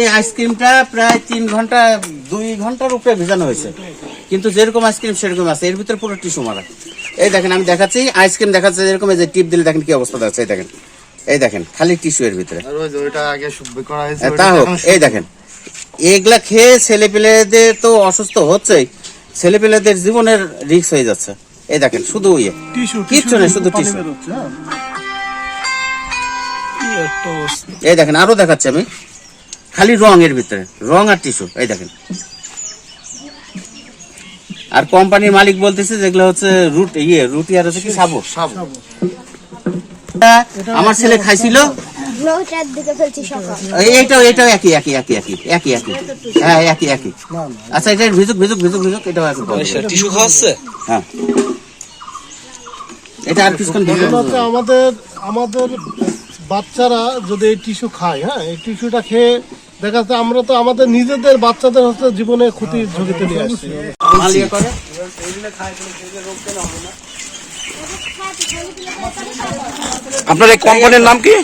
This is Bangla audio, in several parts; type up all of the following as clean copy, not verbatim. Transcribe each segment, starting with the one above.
এই আইসক্রিমটা প্রায় 3 ঘন্টা 2 ঘন্টার উপরে ভেজানো হয়েছে, কিন্তু যেরকম আইসক্রিম সেরকম আছে, এর ভিতরে পুরো টিস্যু মারা। এই দেখেন আমি দেখাচ্ছি, আইসক্রিম দেখাচ্ছে যেরকম, এই যে টিপ দিলে দেখেন কি অবস্থা আছে। এই দেখেন খালি টিস্যু এর ভিতরে। তা হোক, এই দেখেন এগুলা খেয়ে ছেলেপেলেদের তো অসুস্থ হচ্ছেই, ছেলেপেলেদের জীবনের রিস্ক হয়ে যাচ্ছে। এই দেখেন শুধু কিচ্ছু নেই, শুধু টিস্যু। এই দেখেন আরো দেখাচ্ছি আমি, খালি রং এর ভিতরে, রং আর টিস্যু। এই দেখেন, আর কোম্পানির মালিক বলতেছে যেগুলো হচ্ছে রুটি আর হচ্ছে কি সাবু। আমার ছেলে খাইছিল, এটাও একই। হ্যাঁ একই। আচ্ছা এটা ভিজুক, এটাও আছে টিস্যু খাওয়াচ্ছে। হ্যাঁ, এটা আর কিছুক্ষণ আমাদের বাচ্চারা যদি এই টিস্যু খায়, হ্যাঁ, এই টিস্যুটা খেয়ে দেখা যাচ্ছে আমরা তো আমাদের নিজেদের বাচ্চাদের হচ্ছে জীবনে ক্ষতির ঝুঁকিতে নিয়ে আসছি। আপনার এই কোম্পানির নাম কি?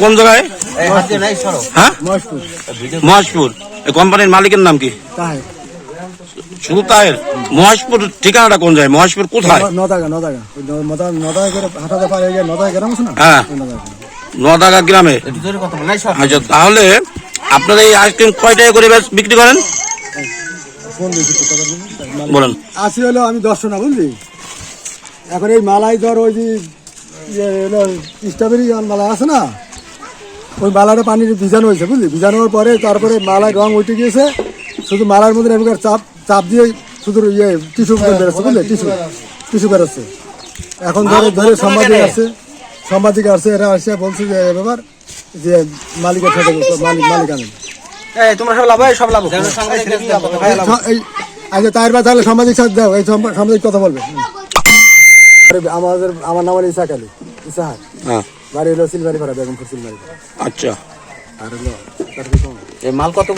কোন জায়গায়? হ্যাঁ, মহেশপুর। এই কোম্পানির মালিকের নাম কি? শুধু তাই? মহেশপুর ঠিকানাটা কোন জায়গায়? মহেশপুর কোথায়? হ্যাঁ, নদাগা গ্রামে। আচ্ছা, তাহলে আপনারা এই আইসক্রিম কয় টাকা করে বিক্রি করেন বলেন? আশি হলো আমি 10 না, বুঝলি? এখন এই মালাই ধর ওই যে স্ট্রবেরি মালাই আছে না, ওই মালাটা পানির ভিজানো হয়েছে, বুঝলি? ভিজানোর পরে তারপরে মালাই রং উঠে গিয়েছে, শুধু মালার মধ্যে এবার চাপ দিয়ে শুধু টিস্যু বেরোচ্ছে, বুঝলি? টিস্যু বেরোচ্ছে। এখন ধরে সাংবাদিক আসছে, এরা আসে বলছে যে ব্যাপার যে মালিকের সাথে মালিক আনেন। তোমরা সব লাভ। আচ্ছা তাহলে সাংবাদিক সাথে দাও, এই সাংবাদিক কথা বলবে। আমার নাম হলো ইসাক আলী, ইসাহাক। বাড়ি হলো সিলবাড়ি পাড়া, বেগমপুর সিলবাড়ি। আচ্ছা, আর হলো এই মাল কত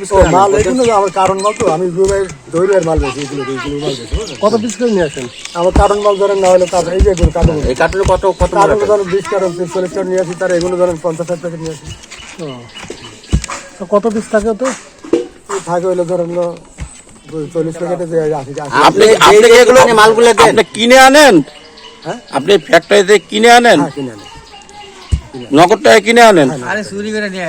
পিস মাল এগুলো আমার কারণ মাল তো, আমি দৈরের মাল বেশি, এগুলো মাল বেশি। কত পিস করে নিয়ে আসেন? আমার কারণ মাল ধরেন না হলে এই যে কার্টন, এই কার্টুনে কত কারণ ধরেন 20 কার্টন 40 কার্টন নিয়ে আসি, তার এগুলো ধরেন 50 প্যাকেট নিয়ে আসি। তো কত পিস থাকে? তো থাকে হইলো ধরেন 40 প্যাকেটে যে আসি। আপনি এগুলো মালগুলো আপনি কিনে আনেন? হ্যাঁ, আপনি ফ্যাক্টরিতে কিনে আনেন? কিনে আনি, নগদ টাকা কিনে আনেন? আরে চুরি করে নিয়ে